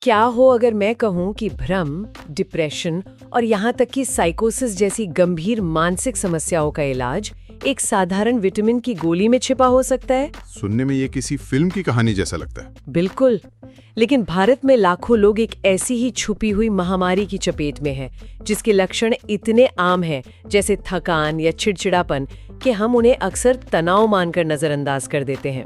क्या हो अगर मैं कहूँ कि भ्रम, डिप्रेशन और यहाँ तक कि साइकोसिस जैसी गंभीर मानसिक समस्याओं का इलाज एक साधारण विटामिन की गोली में छिपा हो सकता है? सुनने में ये किसी फिल्म की कहानी जैसा लगता है। बिल्कुल, लेकिन भारत में लाखों लोग एक ऐसी ही छुपी हुई महामारी की चपेट में हैं, जिसके लक्षण इतने आम हैं जैसे थकान या चिड़चिड़ापन कि हम उन्हें अक्सर तनाव मानकर नजरअंदाज कर देते हैं।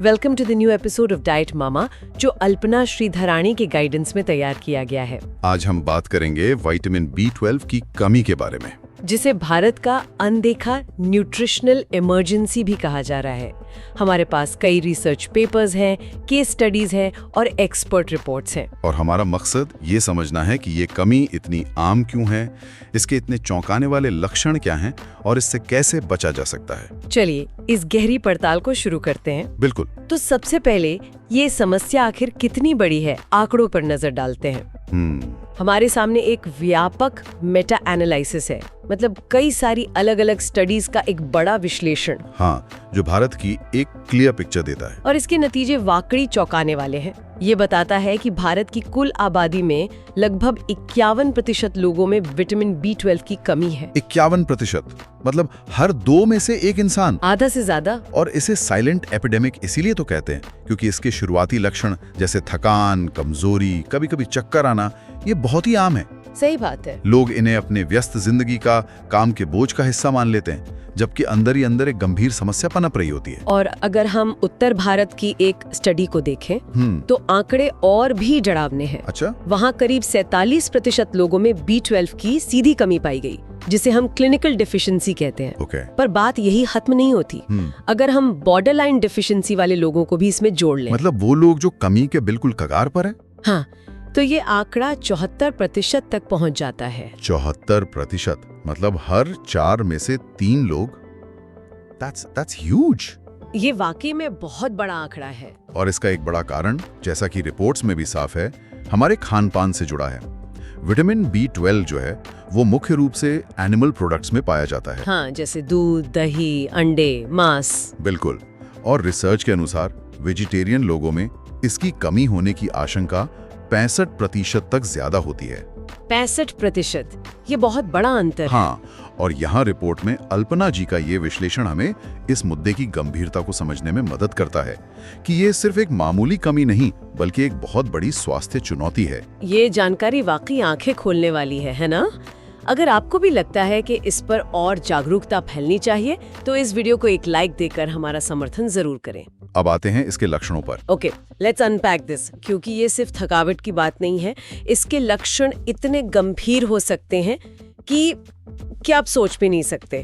Welcome to the new episode of Diet Mama, जो अल्पना श्रीधरानी के गाइडेंस में तैयार किया गया है। आज हम बात करेंगे विटामिन B12 की कमी के बारे में, जिसे भारत का अनदेखा न्यूट्रिशनल इमरजेंसी भी कहा जा रहा है। हमारे पास कई रिसर्च पेपर्स हैं, केस स्टडीज हैं और एक्सपर्ट रिपोर्ट्स हैं। और हमारा मकसद ये समझना है कि ये कमी इतनी आम क्यों है, इसके इतने चौंकाने वाले लक्षण क्या हैं और इससे कैसे बचा जा सकता है। चलिए इस गहरी पड़ताल को शुरू करते हैं। बिल्कुल। तो सबसे पहले ये समस्या आखिर कितनी बड़ी है, आंकड़ों पर नजर डालते हैं। हमारे सामने एक व्यापक मेटा एनालिसिस है, मतलब कई सारी अलग अलग स्टडीज का एक बड़ा विश्लेषण। हाँ, जो भारत की एक क्लियर पिक्चर देता है। और इसके नतीजे वाकई चौंकाने वाले हैं। ये बताता है कि भारत की कुल आबादी में लगभग 51% लोगों में विटामिन B12 की कमी है। 51%, मतलब हर 2 में से एक इंसान, आधा से ज्यादा। और इसे साइलेंट एपिडेमिक इसीलिए तो कहते हैं क्योंकि इसके शुरुआती लक्षण जैसे थकान, कमजोरी, कभी-कभी चक्कर आना, ये बहुत ही आम है। सही बात है। लोग इन्हें अपने व्यस्त जिंदगी का, काम के बोझ का हिस्सा मान लेते हैं, जबकि अंदर ही अंदर एक गंभीर समस्या पनप रही होती है। और अगर हम उत्तर भारत की एक स्टडी को देखें तो आंकड़े और भी डरावने हैं। अच्छा? वहाँ करीब 47% लोगों में B12 की सीधी कमी पाई गई, जिसे हम क्लिनिकल डिफिशिएंसी कहते हैं। पर बात यही खत्म नहीं होती। अगर हम बॉर्डर लाइन डिफिशिएंसी वाले लोगों को भी इसमें जोड़ लें, मतलब वो लोग जो कमी के बिल्कुल कगार पर हैं? हाँ, तो ये आंकड़ा 74% तक पहुंच जाता है। 74%, मतलब हर 4 में से 3 लोग। That's huge। ये वाकई में बहुत बड़ा आंकड़ा है। और इसका एक बड़ा कारण, जैसा कि रिपोर्ट्स में भी साफ है, हमारे खान पान से जुड़ा है। विटामिन B12 जो है वो मुख्य रूप से एनिमल प्रोडक्ट्स में पाया जाता है। हाँ, जैसे दूध, दही, अंडे, मांस। बिल्कुल। और रिसर्च के अनुसार वेजिटेरियन लोगों में इसकी कमी होने की आशंका 65% तक ज्यादा होती है। 65%, ये बहुत बड़ा अंतर है। हाँ, और यहाँ रिपोर्ट में अल्पना जी का ये विश्लेषण हमें इस मुद्दे की गंभीरता को समझने में मदद करता है कि ये सिर्फ एक मामूली कमी नहीं, बल्कि एक बहुत बड़ी स्वास्थ्य चुनौती है। ये जानकारी वाकई आंखें खोलने वाली है ना? अगर आपको भी लगता है कि इस पर और जागरूकता फैलनी चाहिए, तो इस वीडियो को एक लाइक देकर हमारा समर्थन जरूर करें। अब आते हैं इसके लक्षणों पर। ओके, लेट्स अनपैक दिस, क्योंकि ये सिर्फ थकावट की बात नहीं है। इसके लक्षण इतने गंभीर हो सकते हैं कि क्या आप सोच भी नहीं सकते।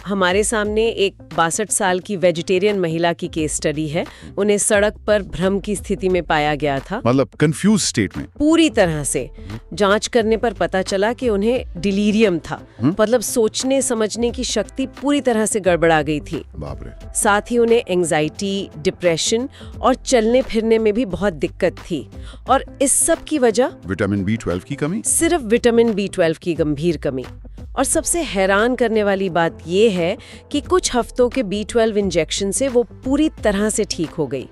हमारे सामने एक 62 साल की वेजिटेरियन महिला की केस स्टडी है। उन्हें सड़क पर भ्रम की स्थिति में पाया गया था, मतलब कंफ्यूज स्टेट में पूरी तरह से। जांच करने पर पता चला कि उन्हें डिलीरियम था, मतलब सोचने समझने की शक्ति पूरी तरह से गड़बड़ा गई थी। बाप रे। साथ ही उन्हें एंजाइटी, डिप्रेशन और चलने फिरने में भी बहुत दिक्कत थी। और इस सब की वजह विटामिन B12 की कमी, सिर्फ विटामिन B12 की गंभीर कमी। और सबसे हैरान करने वाली बात ये है कि कुछ हफ्तों के B12 इंजेक्शन से वो पूरी तरह से ठीक हो गई।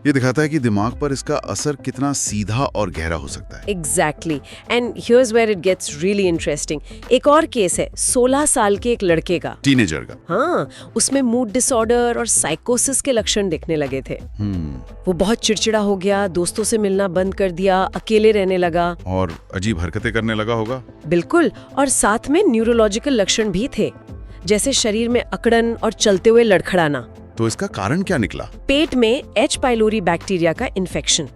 ये दिखाता है कि दिमाग पर इसका असर कितना सीधा और गहरा हो सकता है। Exactly, and here's where it gets really interesting. एक और केस है 16 साल के एक लड़के का, टीनेजर का। हाँ, उसमें मूड डिसऑर्डर और साइकोसिस के लक्षण दिखने लगे थे। वो बहुत चिड़चिड़ा हो गया, दोस्तों से मिलना बंद कर दिया, अकेले रहने लगा और अजीब हरकतें करने लगा होगा। बिल्कुल, और साथ में न्यूरोलॉजिकल लक्षण भी थे, जैसे शरीर में अकड़न और चलते हुए लड़खड़ाना। तो इसका कारण क्या निकला? पेट में H. पाइलोरी बैक्टीरिया का इन्फेक्शन,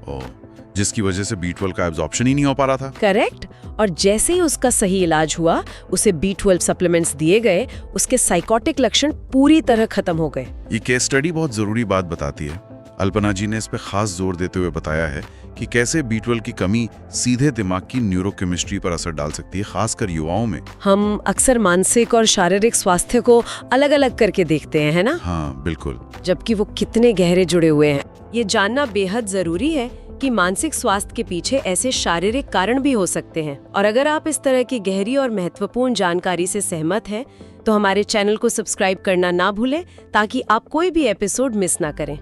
जिसकी वजह से B12 का एब्जॉर्प्शन ही नहीं हो पा रहा था। करेक्ट। और जैसे ही उसका सही इलाज हुआ, उसे B12 सप्लीमेंट्स दिए गए, उसके साइकोटिक लक्षण पूरी तरह खत्म हो गए। ये केस स्टडी बहुत जरूरी बात बताती है। अल्पना जी ने इस पे खास जोर देते हुए बताया है कि कैसे B12 की कमी सीधे दिमाग की न्यूरोकेमिस्ट्री पर असर डाल सकती है, खासकर युवाओं में। हम अक्सर मानसिक और शारीरिक स्वास्थ्य को अलग अलग करके देखते हैं, है ना? हाँ बिल्कुल। जबकि वो कितने गहरे जुड़े हुए हैं। ये जानना बेहद जरूरी है कि मानसिक स्वास्थ्य के पीछे ऐसे शारीरिक कारण भी हो सकते हैं। और अगर आप इस तरह की गहरी और महत्वपूर्ण जानकारी से सहमत हैं, तो हमारे चैनल को सब्सक्राइब करना ना भूलें, ताकि आप कोई भी एपिसोड मिस ना करें।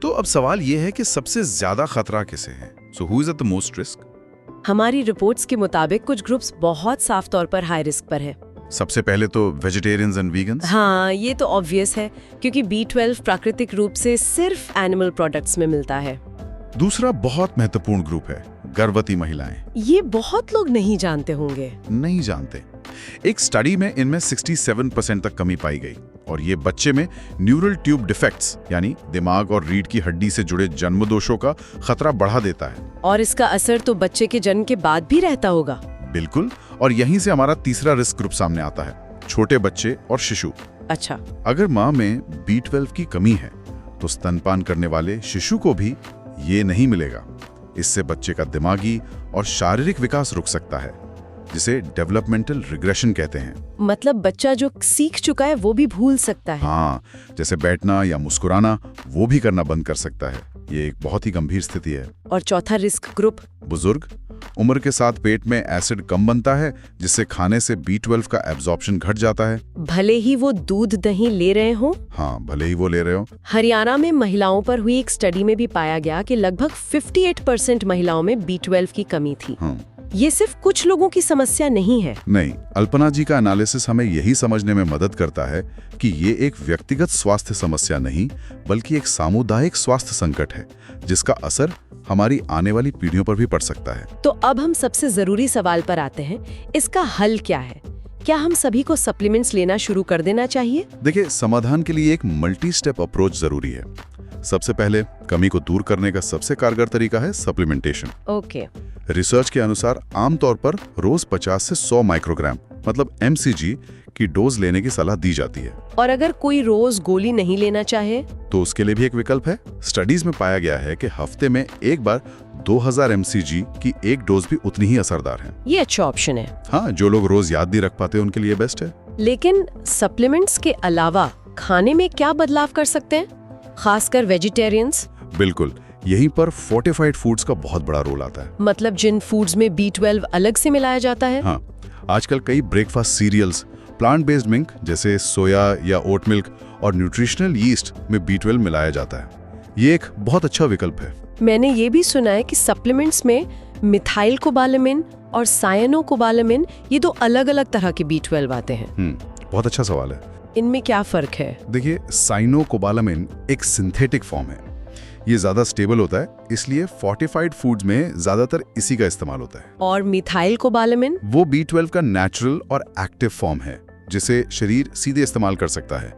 तो अब सवाल ये है कि सबसे ज्यादा खतरा किसे है, so who is at the most risk? हमारी रिपोर्ट्स के मुताबिक कुछ ग्रुप्स बहुत साफ तौर पर हाई रिस्क पर है। सबसे पहले तो वेजिटेरियंस एंड वीगन्स। हाँ, ये तो ऑब्वियस है क्योंकि B12 प्राकृतिक रूप से सिर्फ एनिमल प्रोडक्ट्स में मिलता है। दूसरा बहुत महत्वपूर्ण ग्रुप है गर्भवती महिलाएं। ये बहुत लोग नहीं जानते होंगे। नहीं जानते। एक स्टडी में इनमें 67% तक कमी पाई गई और ये बच्चे में न्यूरल ट्यूब डिफेक्ट्स यानी दिमाग और रीढ़ की हड्डी से जुड़े जन्म दोषों का खतरा बढ़ा देता है। और इसका असर तो बच्चे के जन्म के बाद भी रहता होगा। बिल्कुल, और यहीं से हमारा तीसरा रिस्क ग्रुप सामने आता है, छोटे बच्चे और शिशु। अच्छा, अगर माँ में B12 की कमी है तो स्तनपान करने वाले शिशु को भी ये नहीं मिलेगा। इससे बच्चे का दिमागी और शारीरिक विकास रुक सकता है, जिसे डेवलपमेंटल रिग्रेशन कहते हैं। मतलब बच्चा जो सीख चुका है वो भी भूल सकता है। हाँ, जैसे बैठना या मुस्कुराना वो भी करना बंद कर सकता है। ये एक बहुत ही गंभीर स्थिति है। और चौथा रिस्क ग्रुप? बुजुर्ग। उम्र के साथ पेट में एसिड कम बनता है, जिससे खाने से B12 का एब्जॉर्प्शन घट जाता है। भले ही वो दूध दही ले रहे हों। हाँ, भले ही वो ले रहे हो। हरियाणा में महिलाओं पर हुई एक स्टडी में भी पाया गया कि लगभग 58% महिलाओं में B12 की कमी थी। ये सिर्फ कुछ लोगों की समस्या नहीं है। नहीं, अल्पना जी का एनालिसिस हमें यही समझने में मदद करता है कि ये एक व्यक्तिगत स्वास्थ्य समस्या नहीं, बल्कि एक सामुदायिक स्वास्थ्य संकट है, जिसका असर हमारी आने वाली पीढ़ियों पर भी पड़ सकता है। तो अब हम सबसे जरूरी सवाल पर आते हैं, इसका हल क्या है? क्या हम सभी को सप्लीमेंट्स लेना शुरू कर देना चाहिए? देखिए, समाधान के लिए एक मल्टी स्टेप अप्रोच जरूरी है। सबसे पहले कमी को दूर करने का सबसे कारगर तरीका है सप्लीमेंटेशन। ओके। रिसर्च के अनुसार आमतौर पर रोज 50 से 100 माइक्रोग्राम मतलब mcg की डोज लेने की सलाह दी जाती है। और अगर कोई रोज गोली नहीं लेना चाहे तो उसके लिए भी एक विकल्प है। स्टडीज में पाया गया है कि हफ्ते में एक बार 2000 mcg की एक डोज भी उतनी ही असरदार है। ये अच्छा ऑप्शन है। हाँ, जो लोग रोज याद नहीं रख पाते उनके लिए बेस्ट है। लेकिन सप्लीमेंट्स के अलावा खाने में क्या बदलाव कर सकते हैं, खासकर वेजिटेरियंस? बिल्कुल, यहीं पर फोर्टिफाइड फूड्स का बहुत बड़ा रोल आता है। मतलब जिन फूड्स में B12 अलग से मिलाया जाता है? हाँ, आजकल कई breakfast cereals, plant based milk जैसे सोया या ओट मिल्क और न्यूट्रिशनल यीस्ट में B12 मिलाया जाता है। ये एक बहुत अच्छा विकल्प है। मैंने ये भी सुना है कि सप्लीमेंट्स में मिथाइल कोबालामिन और सायनो कोबालामिन, ये दो अलग अलग तरह के B12 आते हैं। बहुत अच्छा सवाल है। इनमें क्या फर्क है? देखिए, साइनोकोबालामिन एक सिंथेटिक फॉर्म है। ये ज्यादा स्टेबल होता है, इसलिए फोर्टिफाइड फूड्स में ज्यादातर इसी का इस्तेमाल होता है। और मिथाइल कोबालामिन? वो B12 का नेचुरल और एक्टिव फॉर्म है, जिसे शरीर सीधे इस्तेमाल कर सकता है।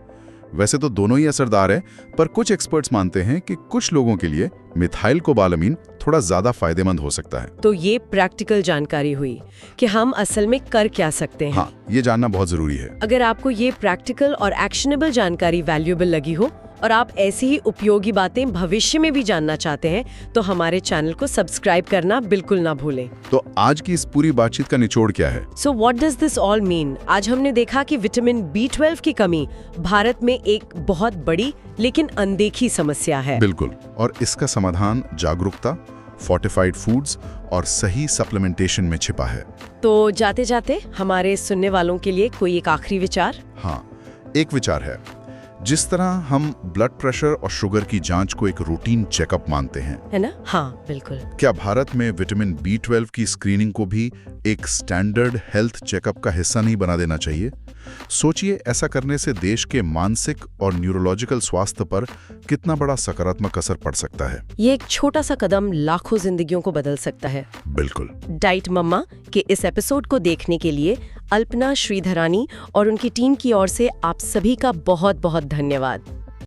वैसे तो दोनों ही असरदार है, पर कुछ एक्सपर्ट्स मानते हैं कि कुछ लोगों के लिए मिथाइल कोबालामिन थोड़ा ज्यादा फायदेमंद हो सकता है। तो ये प्रैक्टिकल जानकारी हुई कि हम असल में कर क्या सकते हैं। हाँ, ये जानना बहुत जरूरी है। अगर आपको ये प्रैक्टिकल और एक्शनेबल जानकारी वैल्यूएबल लगी हो और आप ऐसी ही उपयोगी बातें भविष्य में भी जानना चाहते हैं, तो हमारे चैनल को सब्सक्राइब करना बिल्कुल ना भूलें। तो आज की इस पूरी बातचीत का निचोड़ क्या है? So what does this all mean? आज हमने देखा कि विटामिन B12 की कमी भारत में एक बहुत बड़ी लेकिन अनदेखी समस्या है। बिल्कुल, और इसका समाधान जागरूकता, फोर्टिफाइड फूड्स और सही सप्लीमेंटेशन में छिपा है। तो जाते जाते हमारे सुनने वालों के लिए कोई एक आखिरी विचार? हाँ, एक विचार है। जिस तरह हम ब्लड प्रेशर और शुगर की जांच को एक रूटीन चेकअप मानते हैं, है ना? हाँ, बिल्कुल। क्या भारत में विटामिन B12 की स्क्रीनिंग को भी एक स्टैंडर्ड हेल्थ चेकअप का हिस्सा नहीं बना देना चाहिए? सोचिए, ऐसा करने से देश के मानसिक और न्यूरोलॉजिकल स्वास्थ्य पर कितना बड़ा सकारात्मक असर पड़ सकता है। ये एक छोटा सा कदम लाखों जिंदगियों को बदल सकता है। बिल्कुल। डाइट मम्मा के इस एपिसोड को देखने के लिए अल्पना श्रीधरानी और उनकी टीम की ओर से आप सभी का बहुत बहुत धन्यवाद।